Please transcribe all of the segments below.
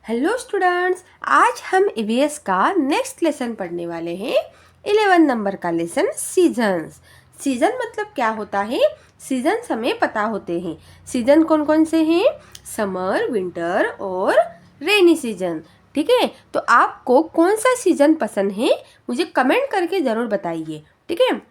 Hello students, आज हम EVS का नेक्स्ट लेसन पढ़ने वाले हैं। 11 नंबर का लेसन सीजन्स। सीजन मतलब क्या होता है? सीजन्स हमें पता होते हैं। सीजन कौन कौन से हैं? समर, विंटर और रेनी सीजन। ठीक है, तो आपको कौन सा सीजन पसंद है मुझे कमेंट करके ज़रूर बताइए। ठीक है,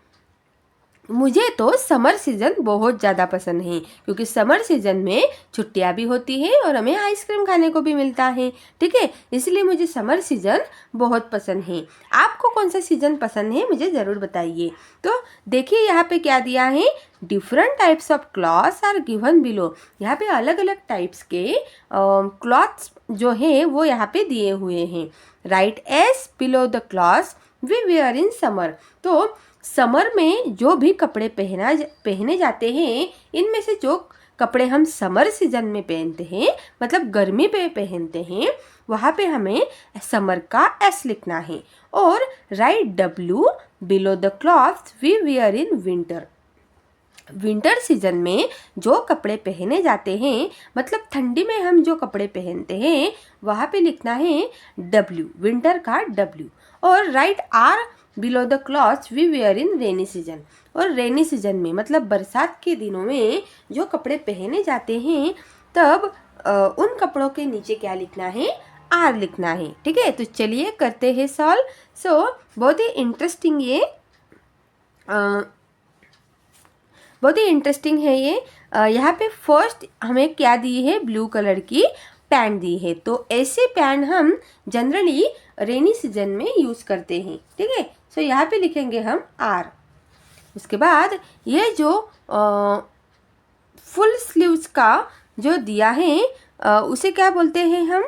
मुझे तो समर सीज़न बहुत ज़्यादा पसंद है क्योंकि समर सीज़न में छुट्टियां भी होती है और हमें आइसक्रीम खाने को भी मिलता है। ठीक है, इसलिए मुझे समर सीज़न बहुत पसंद है। आपको कौन सा सीज़न पसंद है मुझे ज़रूर बताइए। तो देखिए यहाँ पे क्या दिया है, different types of clothes are given below. यहाँ पे अलग अलग टाइप्स के क्लॉथ्स जो है वो यहाँ पे दिए हुए हैं। Write S below the clothes we wear in summer. तो समर में जो भी कपड़े पहने जाते हैं, इनमें से जो कपड़े हम समर सीजन में पहनते हैं मतलब गर्मी पे पहनते हैं, वहाँ पे हमें समर का एस लिखना है और write W below the clothes we wear in winter. Winter season में जो कपड़े पहने जाते हैं मतलब ठंडी में हम जो कपड़े पहनते हैं वहाँ पे लिखना है डब्ल्यू, विंटर का डब्ल्यू। और write R below the clothes we wear in rainy season. और रेनी सीजन में मतलब बरसात के दिनों में जो कपड़े पहने जाते हैं तब उन कपड़ों के नीचे क्या लिखना है? आर लिखना है। ठीक है, तो चलिए करते हैं सॉल्व। बहुत ही इंटरेस्टिंग है ये। यहाँ पे फर्स्ट हमें क्या दी है? ब्लू कलर की पैंट दी है। तो ऐसे पैंट हम जनरली रेनी सीजन में यूज़ करते हैं। ठीक है, सो यहाँ पे लिखेंगे हम आर। उसके बाद ये जो फुल स्लीव्स का जो दिया है उसे क्या बोलते हैं हम?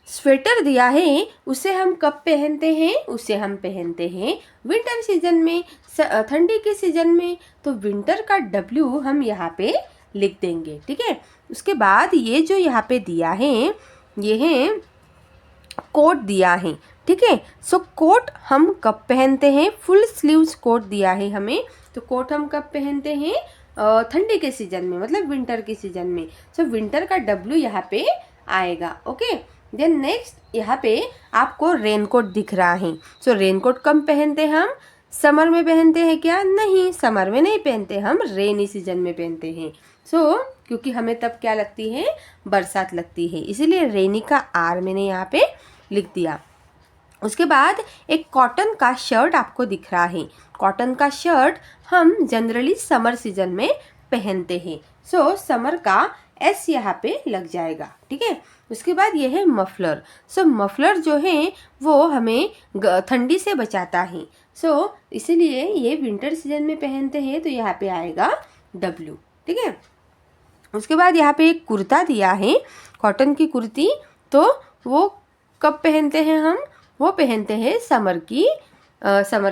स्वेटर दिया है। उसे हम कब पहनते हैं? उसे हम पहनते हैं विंटर सीजन में, ठंडी के सीजन में। तो विंटर का डब्ल्यू हम यहाँ पे लिख देंगे। ठीक है, उसके बाद ये जो यहाँ पे दिया है ये है कोट दिया है। ठीक है, सो कोट हम कब पहनते हैं? फुल स्लीव्स कोट दिया है हमें। तो कोट हम कब पहनते हैं? ठंडी के सीजन में मतलब विंटर के सीजन में। सो विंटर का डब्ल्यू यहाँ पे आएगा। ओके, देन नेक्स्ट यहाँ पे आपको रेनकोट दिख रहा है। सो रेनकोट कब पहनते हैं हम? समर में पहनते हैं क्या? नहीं, समर में नहीं पहनते, हम रेनी सीजन में पहनते हैं। क्योंकि हमें तब क्या लगती है? बरसात लगती है, इसीलिए रेनी का आर मैंने यहाँ पे लिख दिया। उसके बाद एक कॉटन का शर्ट आपको दिख रहा है। कॉटन का शर्ट हम जनरली समर सीजन में पहनते हैं। समर का एस यहाँ पे लग जाएगा। ठीक है, उसके बाद ये है मफलर। मफलर जो है वो हमें ठंडी से बचाता है। इसीलिए ये विंटर सीजन में पहनते हैं, तो यहाँ पे आएगा डब्ल्यू। ठीक है, उसके बाद यहाँ पे एक कुर्ता दिया है, कॉटन की कुर्ती। तो वो कब पहनते हैं हम? वो पहनते हैं समर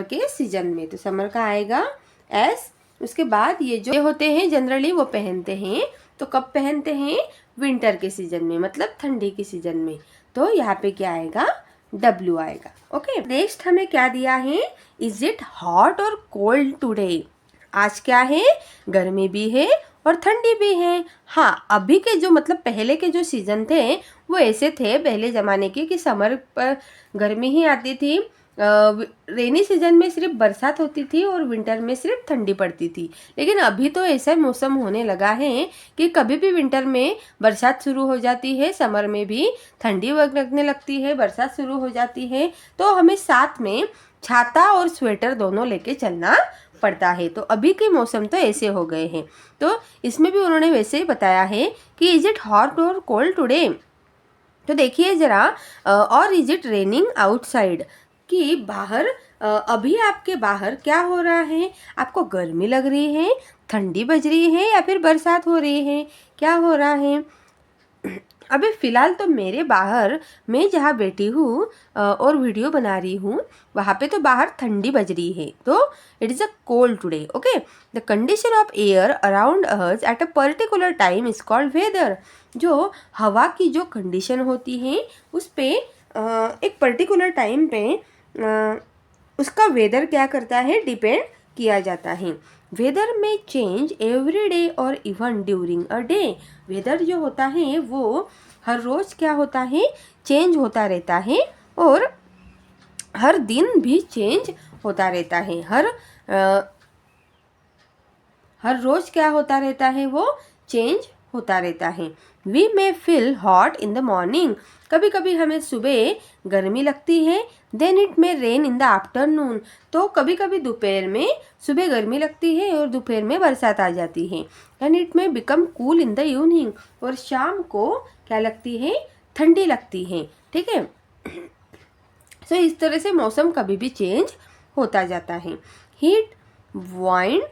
के सीजन में। तो समर का आएगा एस। उसके बाद ये जो होते हैं जनरली वो पहनते हैं, तो कब पहनते हैं? विंटर के सीजन में मतलब ठंडी के सीजन में। तो यहाँ पे क्या आएगा? डब्ल्यू आएगा। ओके, नेक्स्ट हमें क्या दिया है? इज इट हॉट और कोल्ड टुडे? आज क्या है? गर्मी भी है और ठंडी भी है। हाँ, अभी के जो मतलब पहले के जो सीजन थे वो ऐसे थे पहले ज़माने के कि समर पर गर्मी ही आती थी, रेनी सीजन में सिर्फ बरसात होती थी और विंटर में सिर्फ ठंडी पड़ती थी। लेकिन अभी तो ऐसा मौसम होने लगा है कि कभी भी विंटर में बरसात शुरू हो जाती है, समर में भी ठंडी लगने लगती है, बरसात शुरू हो जाती है। तो हमें साथ में छाता और स्वेटर दोनों लेके चलना पड़ता है। तो अभी के मौसम तो ऐसे हो गए हैं। तो इसमें भी उन्होंने वैसे ही बताया है कि इज इट हॉट और कोल्ड टुडे? तो देखिए ज़रा, और इज इट रेनिंग आउटसाइड? कि बाहर अभी आपके बाहर क्या हो रहा है? आपको गर्मी लग रही है, ठंडी बज रही है या फिर बरसात हो रही है? क्या हो रहा है? अभी फ़िलहाल तो मेरे बाहर मैं जहाँ बैठी हूँ और वीडियो बना रही हूँ वहाँ पे तो बाहर ठंडी बज रही है। तो it is a cold today. Okay, the condition of air around us at a particular time is called weather. जो हवा की जो कंडीशन होती है उस पे एक पर्टिकुलर टाइम पे उसका वेदर क्या करता है? डिपेंड किया जाता है। वेदर में चेंज एवरी डे और even during a day. Weather जो होता है वो हर रोज़ क्या होता है, चेंज होता रहता है और हर दिन भी चेंज होता रहता है। हर रोज़ क्या होता रहता है, वो चेंज होता रहता है। We may feel hot in the morning, कभी कभी हमें सुबह गर्मी लगती है। Then it may rain in the afternoon, तो कभी कभी दोपहर में सुबह गर्मी लगती है और दोपहर में बरसात आ जाती है। And it may become cool in the evening, और शाम को क्या लगती है, ठंडी लगती है। ठीक है, सो इस तरह से मौसम कभी भी चेंज होता जाता है। Heat, wind,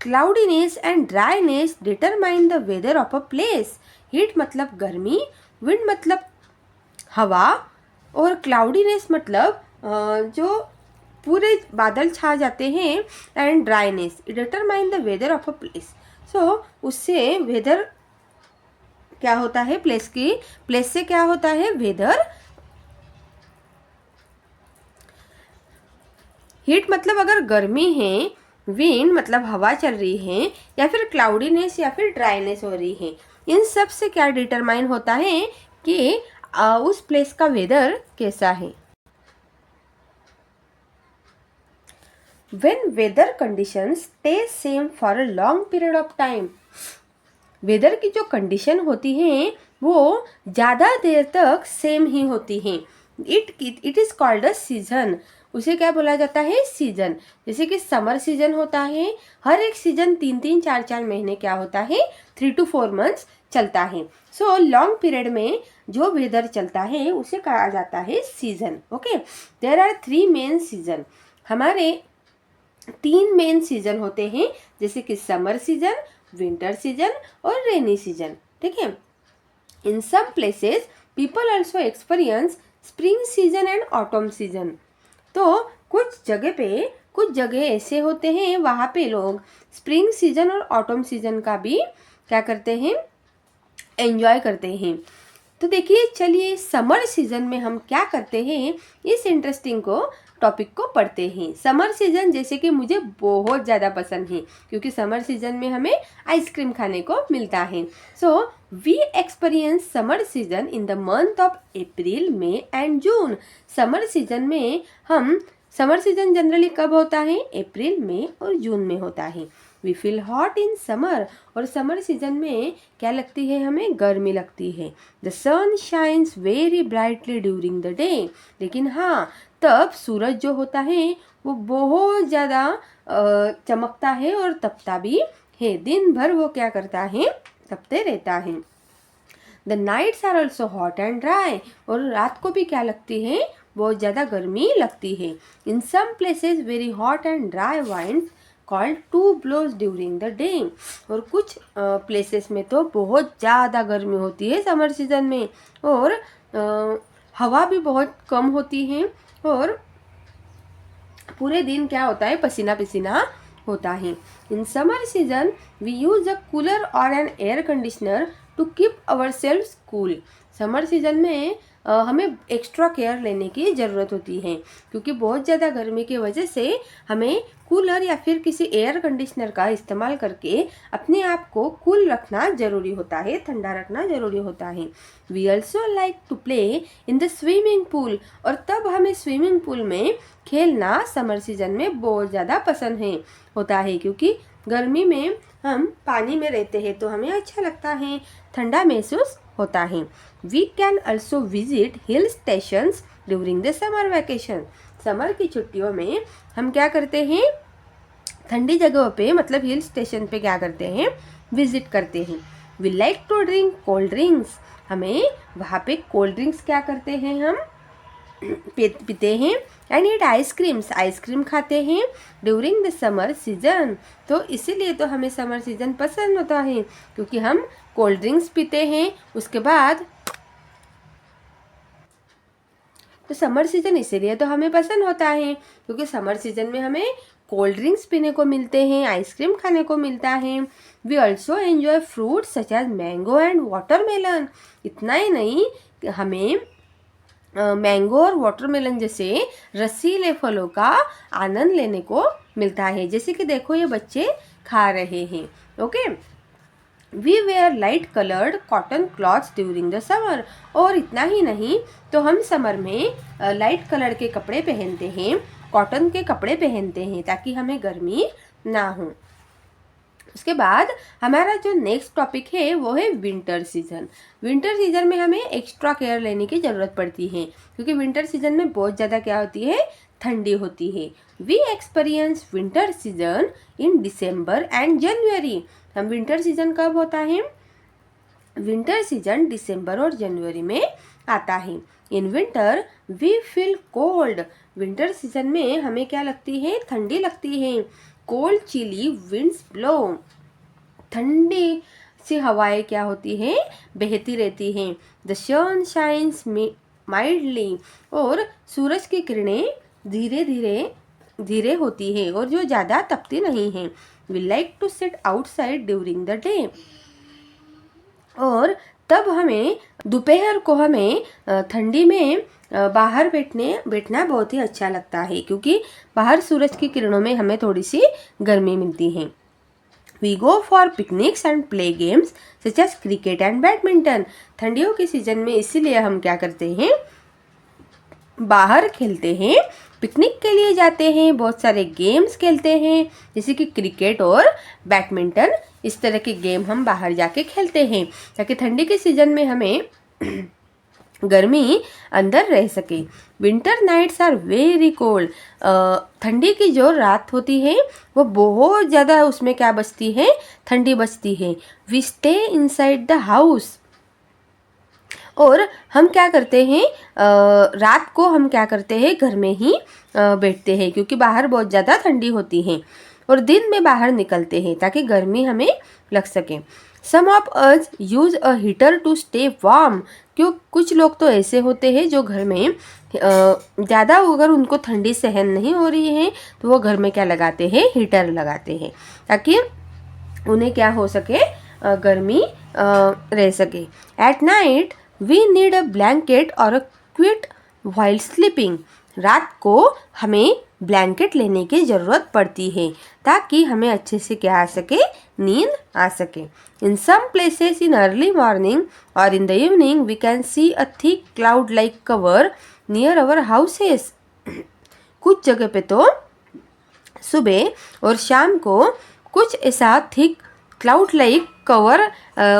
cloudiness and dryness determine the weather of a place. Heat मतलब गर्मी, विंड मतलब हवा, और क्लाउडीनेस मतलब जो पूरे बादल छा जाते हैं, and dryness determine the weather of a place. So उससे वेदर क्या होता है, प्लेस से क्या होता है, वेदर। हीट मतलब अगर गर्मी है, विंड मतलब हवा चल रही है, या फिर क्लाउडीनेस या फिर ड्राइनेस हो रही है, इन सब से क्या डिटरमाइन होता है कि उस प्लेस का वेदर कैसा है। When weather conditions stay same for a long period of time, weather की जो कंडीशन होती है वो ज़्यादा देर तक सेम ही होती है। It is called a season, उसे क्या बोला जाता है, सीजन। जैसे कि समर सीजन होता है, हर एक सीजन 3-4 महीने क्या होता है, 3 to 4 मंथ्स चलता है। सो लॉन्ग पीरियड में जो वेदर चलता है उसे कहा जाता है season. Okay, there are 3 main season, हमारे 3 मेन सीजन होते हैं, जैसे कि समर सीजन, विंटर सीजन और रेनी सीजन। ठीक है, in some places people also experience spring season and autumn season. तो कुछ जगह ऐसे होते हैं वहाँ पे लोग स्प्रिंग सीजन और ऑटम सीजन का भी क्या करते हैं, एंजॉय करते हैं। तो देखिए, चलिए समर सीजन में हम क्या करते हैं, इस इंटरेस्टिंग टॉपिक को पढ़ते हैं। समर सीजन जैसे कि मुझे बहुत ज़्यादा पसंद है, क्योंकि समर सीजन में हमें आइसक्रीम खाने को मिलता है। So we experience summer season in the month of April, May and June. Summer season generally कब होता है, अप्रैल, मई और जून में होता है। We feel hot in summer, और समर सीजन में क्या लगती है, हमें गर्मी लगती है। The sun shines very brightly during the day, लेकिन हाँ, तब सूरज जो होता है वो बहुत ज़्यादा चमकता है और तपता भी है। दिन भर वो क्या करता है, तपते रहता है। The nights are also hot and dry, और रात को भी क्या लगती है, बहुत ज़्यादा गर्मी लगती है। In some places very hot and dry winds called to blows during the day, और कुछ प्लेसेस में तो बहुत ज़्यादा गर्मी होती है समर सीजन में, और हवा भी बहुत कम होती है, और पूरे दिन क्या होता है, पसीना पसीना होता है। In summer season we use a cooler और an air conditioner to keep our self cool. Summer season में हमें एक्स्ट्रा केयर लेने की ज़रूरत होती है, क्योंकि बहुत ज़्यादा गर्मी की वजह से हमें कूलर या फिर किसी एयर कंडीशनर का इस्तेमाल करके अपने आप को कूल रखना ज़रूरी होता है, ठंडा रखना ज़रूरी होता है। We also like to play in the swimming pool, और तब हमें स्विमिंग पूल में खेलना समर सीजन में बहुत ज़्यादा पसंद होता है, क्योंकि गर्मी में हम पानी में रहते हैं तो हमें अच्छा लगता है, ठंडा महसूस होता है। We can also visit hill stations during the summer vacation. Summer की छुट्टियों में हम क्या करते हैं, ठंडी जगहों पे मतलब हिल स्टेशन पे क्या करते हैं, विजिट करते हैं। We like to drink cold drinks, हमें वहाँ पे कोल्ड ड्रिंक्स क्या करते हैं, हम पीते हैं। एंड ईट आइसक्रीम खाते हैं ड्यूरिंग द समर सीजन। तो इसीलिए तो हमें समर सीजन पसंद होता है, क्योंकि हम कोल्ड ड्रिंक्स पीते हैं। उसके बाद तो समर सीजन इसीलिए तो हमें पसंद होता है, क्योंकि समर सीजन में हमें कोल्ड ड्रिंक्स पीने को मिलते हैं, आइसक्रीम खाने को मिलता है। We also enjoy fruits such as mango and watermelon. इतना ही नहीं, हमें मैंगो और वाटरमेलन जैसे रसीले फलों का आनंद लेने को मिलता है, जैसे कि देखो ये बच्चे खा रहे हैं। Okay, we wear light coloured cotton clothes during the summer. और इतना ही नहीं तो हम समर में लाइट कलर के कपड़े पहनते हैं, कॉटन के कपड़े पहनते हैं ताकि हमें गर्मी ना हो। उसके बाद हमारा जो नेक्स्ट टॉपिक है वो है विंटर सीजन। विंटर सीजन में हमें एक्स्ट्रा केयर लेने की ज़रूरत पड़ती है क्योंकि विंटर सीजन में बहुत ज़्यादा क्या होती है, ठंडी होती है। We experience winter season in December and January. हम विंटर सीजन कब होता है? विंटर सीजन दिसंबर और जनवरी में आता है। In winter we feel cold. Winter season में हमें क्या लगती है? ठंडी लगती है। Cold chilly winds blow. ठंडी सी हवाएं क्या होती हैं? बहती रहती हैं। The sun shines mildly. और सूरज की किरणें धीरे धीरे होती है और जो ज़्यादा तपती नहीं है। We like to sit outside during the day. और तब हमें दोपहर को हमें ठंडी में बाहर बैठना बहुत ही अच्छा लगता है क्योंकि बाहर सूरज की किरणों में हमें थोड़ी सी गर्मी मिलती है। We go for picnics and play games such as cricket and badminton. ठंडियों के सीजन में इसीलिए हम क्या करते हैं? बाहर खेलते हैं, पिकनिक के लिए जाते हैं, बहुत सारे गेम्स खेलते हैं जैसे कि क्रिकेट और बैडमिंटन। इस तरह के गेम हम बाहर जाके खेलते हैं ताकि ठंडी के सीजन में हमें गर्मी अंदर रह सके। Winter nights are very cold. ठंडी की जो रात होती है वो बहुत ज़्यादा, उसमें क्या बचती है? ठंडी बचती है। We stay inside the house. और हम क्या करते हैं? रात को हम क्या करते हैं? घर में ही बैठते हैं क्योंकि बाहर बहुत ज़्यादा ठंडी होती है। और दिन में बाहर निकलते हैं ताकि गर्मी हमें लग सके। Some of us use a heater to stay warm. क्यों? कुछ लोग तो ऐसे होते हैं जो घर में ज़्यादा अगर उनको ठंडी सहन नहीं हो रही है तो वो घर में क्या लगाते हैं? हीटर लगाते हैं ताकि उन्हें क्या हो सके? गर्मी रह सके। At night we need a blanket और अ क्विट व्हाइल स्लीपिंग। रात को हमें ब्लैंकेट लेने की ज़रूरत पड़ती है ताकि हमें अच्छे से क्या आ सके? नींद आ सके। In some places in early morning और in the evening we can see a thick cloud like cover near our houses. कुछ जगह पे तो सुबह और शाम को कुछ ऐसा थिक क्लाउड लाइक कवर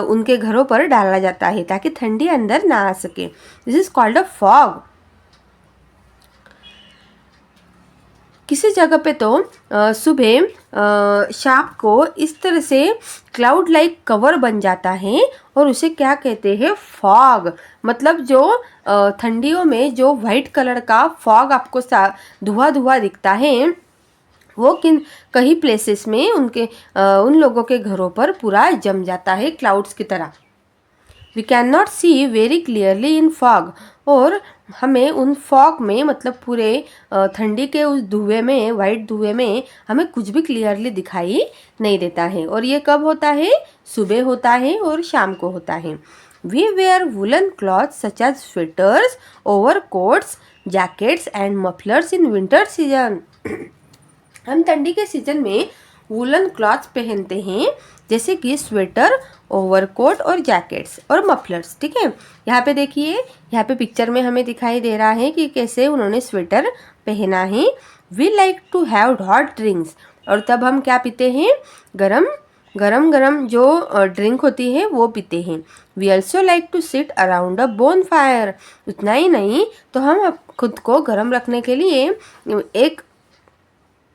उनके घरों पर डाला जाता है ताकि ठंडी अंदर ना आ सके। This is called a fog. किसी जगह पे तो सुबह शाम को इस तरह से क्लाउड लाइक कवर बन जाता है और उसे क्या कहते हैं? फॉग। मतलब जो ठंडियों में जो वाइट कलर का फॉग आपको धुआं धुआं दिखता है वो कई प्लेसेस में उन लोगों के घरों पर पूरा जम जाता है क्लाउड्स की तरह। We can not see very clearly in fog. और हमें उन फॉग में मतलब पूरे ठंडी के उस धुएं में, वाइट धुएं में हमें कुछ भी क्लियरली दिखाई नहीं देता है। और ये कब होता है? सुबह होता है और शाम को होता है। We wear woollen clothes such as sweaters, overcoats, jackets and mufflers in winter season. हम ठंडी के सीजन में वुलन क्लॉथ्स पहनते हैं जैसे कि स्वेटर, ओवरकोट और जैकेट्स और मफलर्स। ठीक है, यहाँ पे देखिए, यहाँ पे पिक्चर में हमें दिखाई दे रहा है कि कैसे उन्होंने स्वेटर पहना है। We like to have hot drinks. और तब हम क्या पीते हैं? गरम जो ड्रिंक होती है वो पीते हैं। We also like to sit around a bonfire. उतना ही नहीं तो हम खुद को गर्म रखने के लिए एक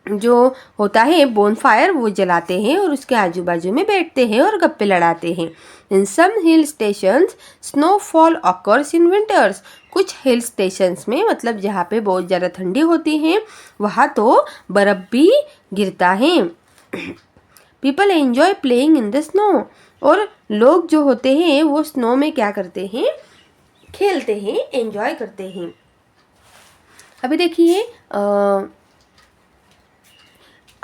जो होता है बोन फायर वो जलाते हैं और उसके आजू बाजू में बैठते हैं और गप्पे लड़ाते हैं। In some hill stations snowfall occurs in winters. कुछ हिल स्टेशंस में मतलब जहाँ पे बहुत ज़्यादा ठंडी होती है वहाँ तो बर्फ़ भी गिरता है। People enjoy playing in the snow. और लोग जो होते हैं वो स्नो में क्या करते हैं? खेलते हैं, एंजॉय करते हैं। अभी देखिए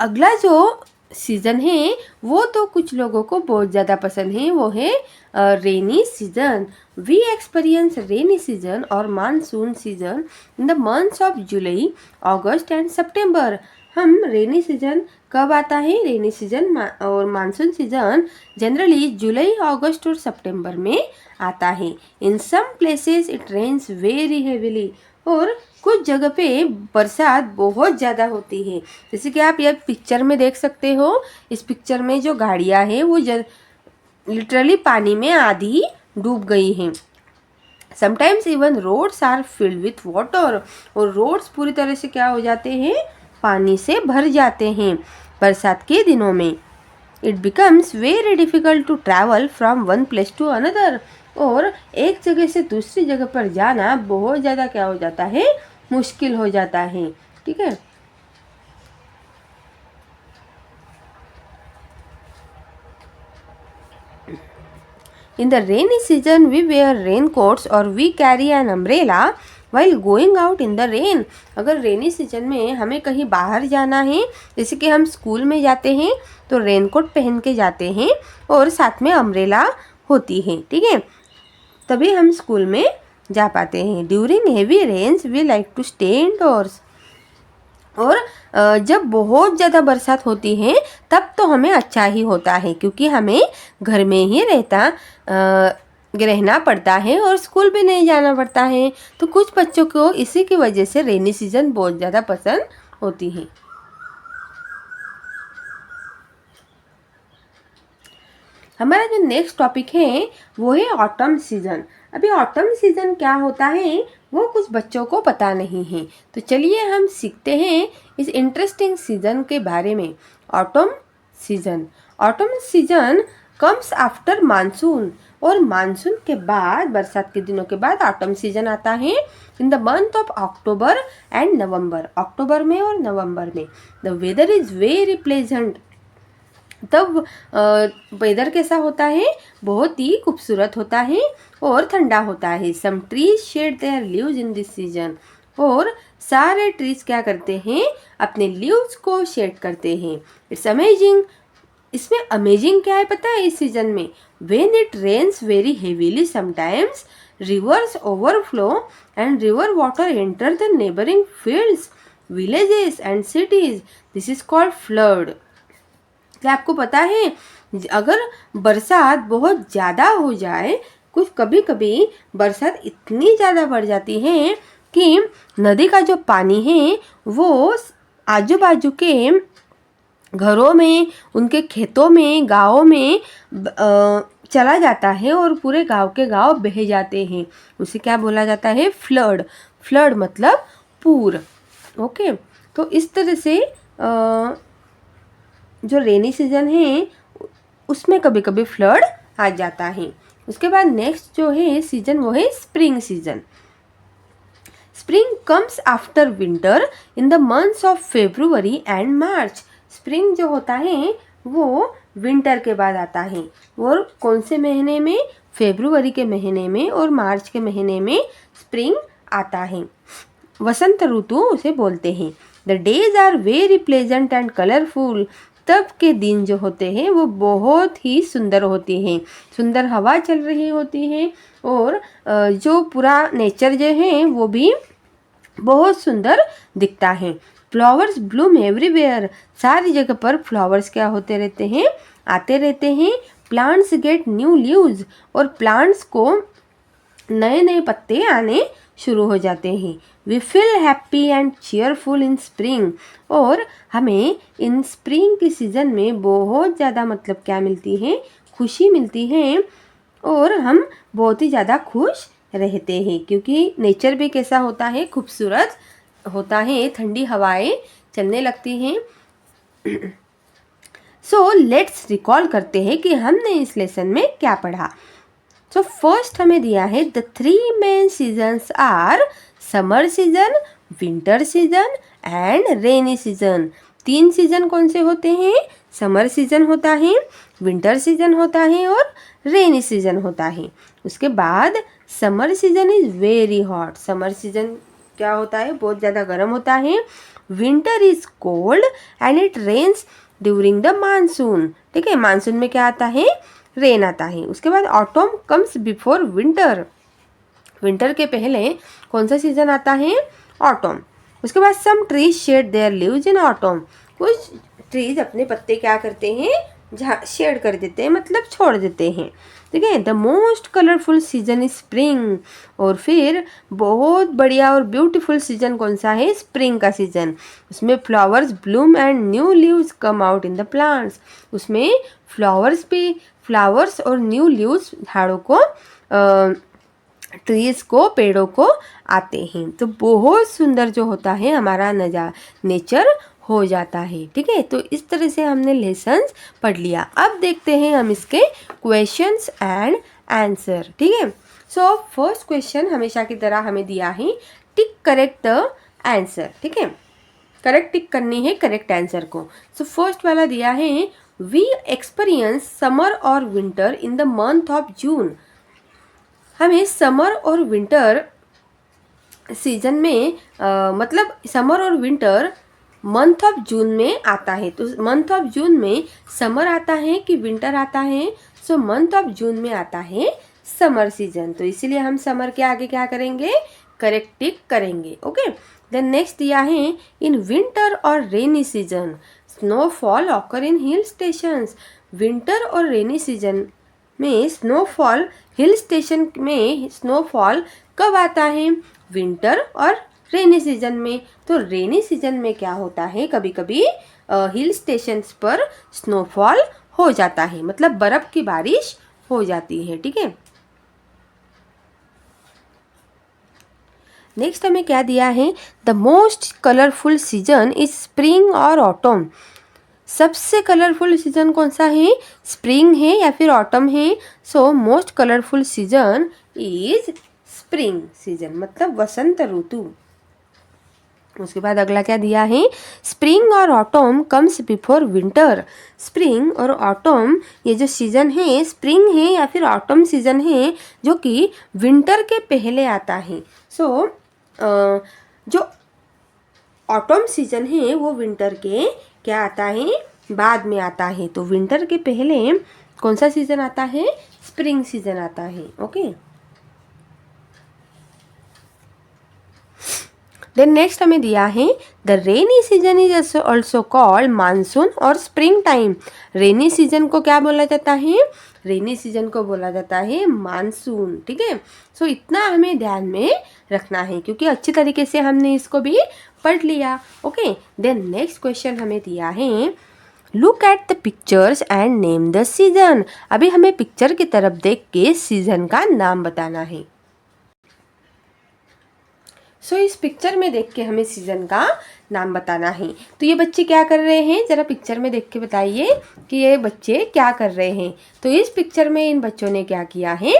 अगला जो सीज़न है वो तो कुछ लोगों को बहुत ज़्यादा पसंद है, वो है rainy season. We experience rainy season और monsoon season in the months of July, August and September. हम रेनी सीजन कब आता है? रेनी सीजन और मानसून सीजन जनरली जुलाई, अगस्त और सितंबर में आता है। In some places it rains very heavily, और कुछ जगह पे बरसात बहुत ज़्यादा होती है। जैसे कि आप ये पिक्चर में देख सकते हो। इस पिक्चर में जो गाड़ियाँ हैं वो लिटरली पानी में आधी डूब गई हैं। Sometimes even roads are filled with water, और रोड्स पूरी तरह से क्या हो जाते हैं? पानी से भर जाते हैं बरसात के दिनों में। It becomes very difficult to travel from one place to another, और एक जगह से दूसरी जगह पर जाना बहुत ज़्यादा क्या हो जाता है? मुश्किल हो जाता है। ठीक है। In the rainy season, we wear raincoats or we carry an umbrella while going out in the rain. अगर रेनी सीजन में हमें कहीं बाहर जाना है, जैसे कि हम स्कूल में जाते हैं तो रेनकोट पहन के जाते हैं और साथ में अम्ब्रेला होती है। ठीक है, तभी हम स्कूल में जा पाते हैं। During heavy rains we like to stay indoors, और जब बहुत ज़्यादा बरसात होती है तब तो हमें अच्छा ही होता है, क्योंकि हमें घर में ही रहना पड़ता है और स्कूल भी नहीं जाना पड़ता है। तो कुछ बच्चों को इसी की वजह से रेनी सीजन बहुत ज़्यादा पसंद होती है। हमारा जो नेक्स्ट टॉपिक है वो है ऑटम सीजन। अभी ऑटम सीजन क्या होता है वो कुछ बच्चों को पता नहीं है, तो चलिए हम सीखते हैं इस इंटरेस्टिंग सीजन के बारे में। Autumn season comes after monsoon, और मानसून के बाद, बरसात के दिनों के बाद ऑटम सीजन आता है। In the month of October and November, अक्टूबर में और नवंबर में। The weather is very pleasant, तब वेदर कैसा होता है? बहुत ही खूबसूरत होता है और ठंडा होता है। Some trees shed their leaves in this season, और सारे ट्रीज क्या करते हैं? अपने लीव्स को शेड करते हैं। It's amazing. इसमें अमेजिंग क्या है पता है इस सीजन में? When it rains very heavily sometimes rivers overflow and river water enter the neighbouring fields, villages and cities. This is called flood. क्या आपको पता है, अगर बरसात बहुत ज़्यादा हो जाए, कुछ कभी कभी बरसात इतनी ज़्यादा बढ़ जाती है कि नदी का जो पानी है वो आजू बाजू के घरों में, उनके खेतों में, गाँवों में चला जाता है और पूरे गांव के गांव बह जाते हैं। उसे क्या बोला जाता है? फ्लड। फ्लड मतलब पूर। ओके, तो इस तरह से जो रेनी सीजन है उसमें कभी कभी फ्लड आ जाता है। उसके बाद नेक्स्ट जो है सीजन वो है spring season. Spring comes after winter in the months of February and March. Spring जो होता है वो विंटर के बाद आता है, और कौन से महीने में? फेब्रुवरी के महीने में और मार्च के महीने में स्प्रिंग आता है। वसंत ऋतु उसे बोलते हैं। The days are very pleasant and colourful. तब के दिन जो होते हैं वो बहुत ही सुंदर होते हैं, सुंदर हवा चल रही होती है, और जो पूरा नेचर जो है वो भी बहुत सुंदर दिखता है। Flowers Bloom everywhere. सारी जगह पर फ्लावर्स क्या होते रहते हैं? आते रहते हैं। प्लांट्स गेट न्यू लीव्स, और प्लांट्स को नए नए पत्ते आने शुरू हो जाते हैं। We feel happy and cheerful in spring, और हमें इन स्प्रिंग की सीज़न में बहुत ज़्यादा मतलब क्या मिलती है? खुशी मिलती है, और हम बहुत ही ज़्यादा खुश रहते हैं, क्योंकि नेचर भी कैसा होता है? खूबसूरत होता है, ठंडी हवाएं चलने लगती हैं। सो लेट्स रिकॉल करते हैं कि हमने इस लेसन में क्या पढ़ा। सो फर्स्ट हमें दिया है the 3 main seasons are summer season, winter season and rainy season. 3 season कौन से होते हैं? समर सीजन होता है, विंटर सीजन होता है और रेनी सीजन होता है। उसके बाद summer season is very hot. Summer season क्या होता है? बहुत ज़्यादा गर्म होता है। Winter is cold and it rains during the monsoon. ठीक है, मानसून में क्या आता है? रेन आता है। उसके बाद autumn comes before winter. Winter के पहले कौन सा सीजन आता है? ऑटम। उसके बाद some trees shed their leaves in autumn, कुछ ट्रीज अपने पत्ते क्या करते हैं, जहाँ शेड कर देते हैं, मतलब छोड़ देते हैं, ठीक है। The most colourful season is spring, और फिर बहुत बढ़िया और ब्यूटीफुल सीजन कौन सा है, स्प्रिंग का सीजन। उसमें flowers Bloom and new leaves come out in the plants, उसमें फ्लावर्स और न्यू लीव्स झाड़ों को ट्रीज को, पेड़ों को आते हैं। तो बहुत सुंदर जो होता है हमारा नेचर हो जाता है, ठीक है। तो इस तरह से हमने लेसन्स पढ़ लिया। अब देखते हैं हम इसके क्वेश्चंस एंड आंसर, ठीक है। सो फर्स्ट क्वेश्चन हमेशा की तरह हमें दिया है, टिक करेक्ट द आंसर, ठीक है। करेक्ट टिक करनी है करेक्ट आंसर को। सो फर्स्ट वाला दिया है, वी एक्सपीरियंस समर और winter in the month of जून। हमें समर और विंटर सीजन में मतलब समर और विंटर मंथ ऑफ जून में आता है। तो मंथ ऑफ जून में समर आता है कि विंटर आता है, सो मंथ ऑफ जून में आता है समर सीजन। तो इसीलिए हम समर के आगे क्या करेंगे, करेक्ट टिक करेंगे, ओके। देन नेक्स्ट दिया है, इन विंटर और rainy season snowfall occur in hill stations. Winter और रेनी सीजन में स्नोफॉल, हिल स्टेशन में स्नोफॉल कब आता है, विंटर और रेनी सीजन में। तो रेनी सीजन में क्या होता है, कभी कभी हिल स्टेशंस पर स्नोफॉल हो जाता है, मतलब बर्फ की बारिश हो जाती है, ठीक है। नेक्स्ट हमें क्या दिया है, the most colourful season is spring और ऑटम। सबसे कलरफुल सीजन कौन सा है, स्प्रिंग है या फिर ऑटम है। So most colourful season is spring season, मतलब वसंत ऋतु। उसके बाद अगला क्या दिया है, स्प्रिंग और autumn comes before winter. Spring और ऑटम ये जो सीजन है, स्प्रिंग है या फिर ऑटम सीजन है, जो कि विंटर के पहले आता है। सो जो ऑटम सीजन है वो विंटर के क्या आता है, बाद में आता है। तो विंटर के पहले कौन सा सीजन आता है, स्प्रिंग सीजन आता है, ओके। देन नेक्स्ट हमें दिया है, the rainy season is also called monsoon और स्प्रिंग टाइम। रेनी सीजन को क्या बोला जाता है, रेनी सीजन को बोला जाता है मानसून, ठीक है। सो इतना हमें ध्यान में रखना है, क्योंकि अच्छी तरीके से हमने इसको भी पढ़ लिया, ओके। देन नेक्स्ट क्वेश्चन हमें दिया है, look at the pictures and name the season. अभी हमें पिक्चर की तरफ देख के सीजन का नाम बताना है। सो इस पिक्चर में देख के हमें सीजन का नाम बताना है। तो ये बच्चे क्या कर रहे हैं, ज़रा पिक्चर में देख के बताइए कि ये बच्चे क्या कर रहे हैं। तो इस पिक्चर में इन बच्चों ने क्या किया है,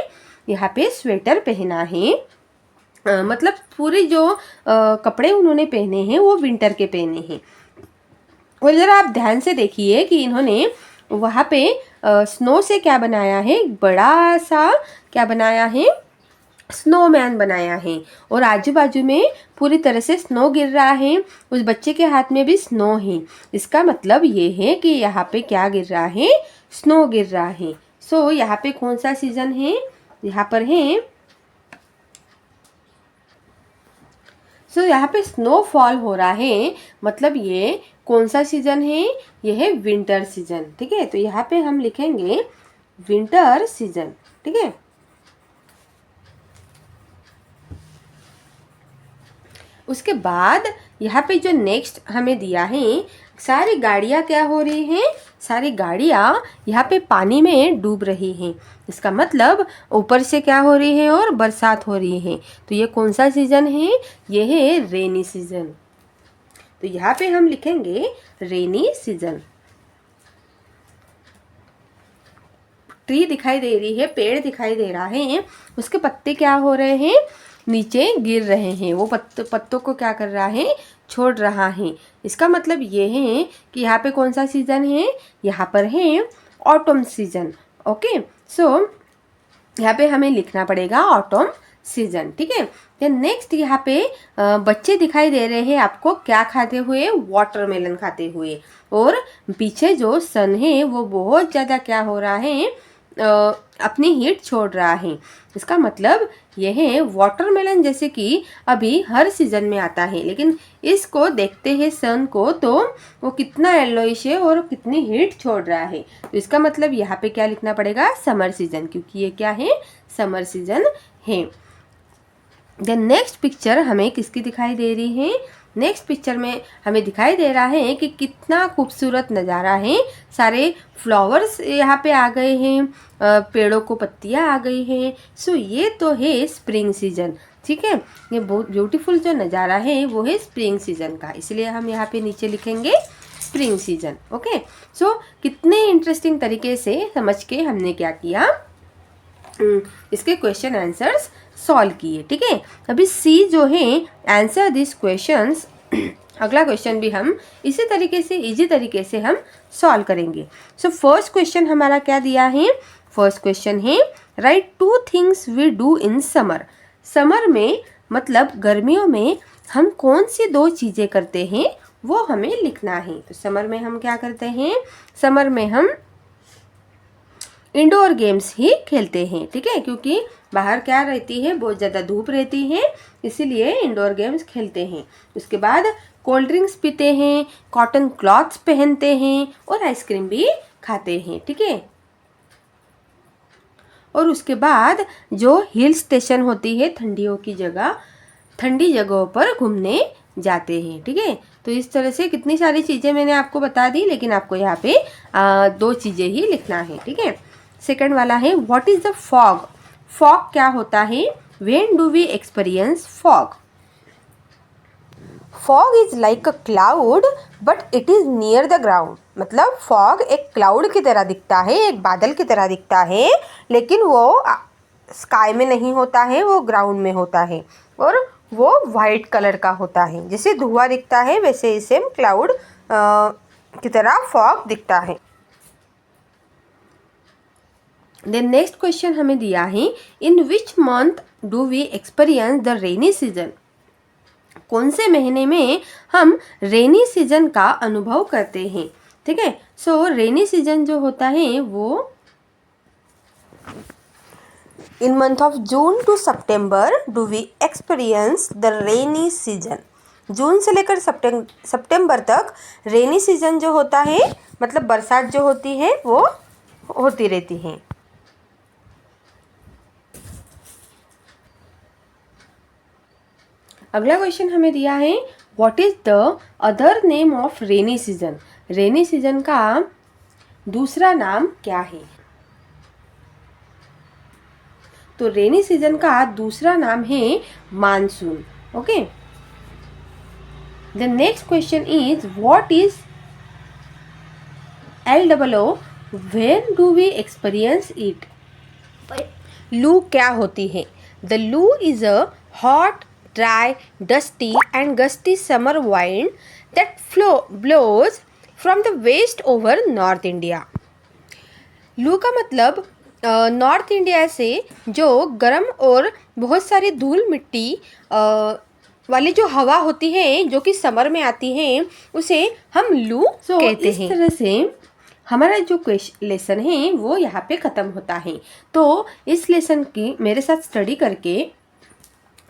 यहाँ पे स्वेटर पहना है, मतलब पूरे जो कपड़े उन्होंने पहने हैं वो विंटर के पहने हैं। और ज़रा आप ध्यान से देखिए कि इन्होंने वहाँ पे स्नो से क्या बनाया है, बड़ा सा क्या बनाया है, स्नोमैन बनाया है। और आजू बाजू में पूरी तरह से स्नो गिर रहा है, उस बच्चे के हाथ में भी स्नो है। इसका मतलब ये है कि यहाँ पे क्या गिर रहा है, स्नो गिर रहा है। सो यहाँ पे कौन सा सीजन है, यहाँ पर है, सो यहाँ पे स्नोफॉल हो रहा है, मतलब ये कौन सा सीजन है, ये है विंटर सीजन, ठीक है। तो यहाँ पे हम लिखेंगे विंटर सीजन, ठीक है। उसके बाद यहाँ पे जो नेक्स्ट हमें दिया है, सारी गाड़ियाँ क्या हो रही हैं, सारी गाड़ियाँ यहाँ पे पानी में डूब रही हैं। इसका मतलब ऊपर से क्या हो रही है और बरसात हो रही है। तो ये कौन सा सीज़न है, ये है रेनी सीज़न। तो यहाँ पे हम लिखेंगे रेनी सीज़न। ट्री दिखाई दे रही है, पेड़ दिखाई दे रहा है, उसके पत्ते क्या हो रहे हैं, नीचे गिर रहे हैं। वो पत्तों को क्या कर रहा है, छोड़ रहा है। इसका मतलब ये है कि यहाँ पे कौन सा सीज़न है, यहाँ पर है ऑटम सीज़न, ओके। सो यहाँ पे हमें लिखना पड़ेगा ऑटम सीज़न, ठीक है। देन नेक्स्ट यहाँ पे बच्चे दिखाई दे रहे हैं आपको, क्या खाते हुए, वाटरमेलन खाते हुए। और पीछे जो सन है वो बहुत ज़्यादा क्या हो रहा है, अपनी हीट छोड़ रहा है। इसका मतलब ये है वाटरमेलन, जैसे कि अभी हर सीजन में आता है, लेकिन इसको देखते हैं सन को तो वो कितना येलोइश है और कितनी हीट छोड़ रहा है। तो इसका मतलब यहाँ पे क्या लिखना पड़ेगा, समर सीजन, क्योंकि ये क्या है, समर सीजन है। द नेक्स्ट पिक्चर हमें किसकी दिखाई दे रही है, नेक्स्ट पिक्चर में हमें दिखाई दे रहा है कि कितना खूबसूरत नज़ारा है। सारे फ्लावर्स यहाँ पे आ गए हैं, पेड़ों को पत्तियाँ आ गई हैं। सो ये तो है स्प्रिंग सीजन, ठीक है। ये बहुत ब्यूटीफुल जो नज़ारा है वो है स्प्रिंग सीजन का, इसलिए हम यहाँ पे नीचे लिखेंगे स्प्रिंग सीजन। ओके, सो कितने इंटरेस्टिंग तरीके से समझ के हमने क्या किया, इसके क्वेश्चन आंसर्स सॉल्व किए, ठीक है। अभी सी जो है आंसर दिस क्वेश्चंस, अगला क्वेश्चन भी हम इसी तरीके से इजी तरीके से हम सॉल्व करेंगे। सो फर्स्ट क्वेश्चन हमारा क्या दिया है, फर्स्ट क्वेश्चन है right 2 things we do in summer. Summer में मतलब गर्मियों में हम कौन सी 2 चीज़ें करते हैं वो हमें लिखना है। तो समर में हम क्या करते हैं, समर में हम इंडोर गेम्स ही खेलते हैं, ठीक है, क्योंकि बाहर क्या रहती है, बहुत ज़्यादा धूप रहती है, इसीलिए इंडोर गेम्स खेलते हैं। उसके बाद कोल्ड ड्रिंक्स पीते हैं, कॉटन क्लॉथ्स पहनते हैं और आइसक्रीम भी खाते हैं, ठीक है। और उसके बाद जो हिल स्टेशन होती है, ठंडियों की जगह, ठंडी जगहों पर घूमने जाते हैं, ठीक है। तो इस तरह से कितनी सारी चीज़ें मैंने आपको बता दी, लेकिन आपको यहाँ पे 2 चीज़ें ही लिखना है, ठीक है। सेकंड वाला है what is the fog. Fog क्या होता है, when do we experience fog. Fog is like a cloud but it is near the ground. मतलब फॉग एक क्लाउड की तरह दिखता है, एक बादल की तरह दिखता है, लेकिन वो स्काई में नहीं होता है, वो ग्राउंड में होता है और वो वाइट कलर का होता है। जैसे धुआं दिखता है वैसे ही सेम क्लाउड की तरह फॉग दिखता है। देन नेक्स्ट क्वेश्चन हमें दिया है in which month do we experience the rainy season. कौन से महीने में हम रेनी सीजन का अनुभव करते हैं, ठीक है। सो रेनी सीजन जो होता है वो in month of June to September do we experience the rainy season. जून से लेकर सितंबर तक रेनी सीजन जो होता है, मतलब बरसात जो होती है वो होती रहती है। अगला क्वेश्चन हमें दिया है what is the other name of rainy season. Rainy season का दूसरा नाम क्या है। तो रेनी सीजन का दूसरा नाम है monsoon. Okay, the next question is what is LOO, when do we experience it. लू क्या होती है। The loo is a hot, dry, dusty and gusty summer wind that blows from the west over North India. लू का मतलब north India से जो गर्म और बहुत सारी धूल मिट्टी वाली जो हवा होती है जो कि समर में आती है उसे हम लू कहते हैं। इस तरह से हमारा जो लेसन है वो यहाँ पे ख़त्म होता है। तो इस लेसन की मेरे साथ स्टडी करके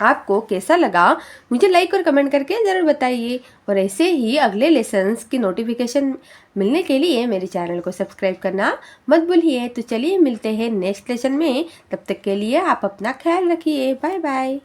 आपको कैसा लगा मुझे लाइक और कमेंट करके ज़रूर बताइए। और ऐसे ही अगले लेसन्स की नोटिफिकेशन मिलने के लिए मेरे चैनल को सब्सक्राइब करना मत भूलिए। तो चलिए मिलते हैं नेक्स्ट लेसन में, तब तक के लिए आप अपना ख्याल रखिए। Bye bye.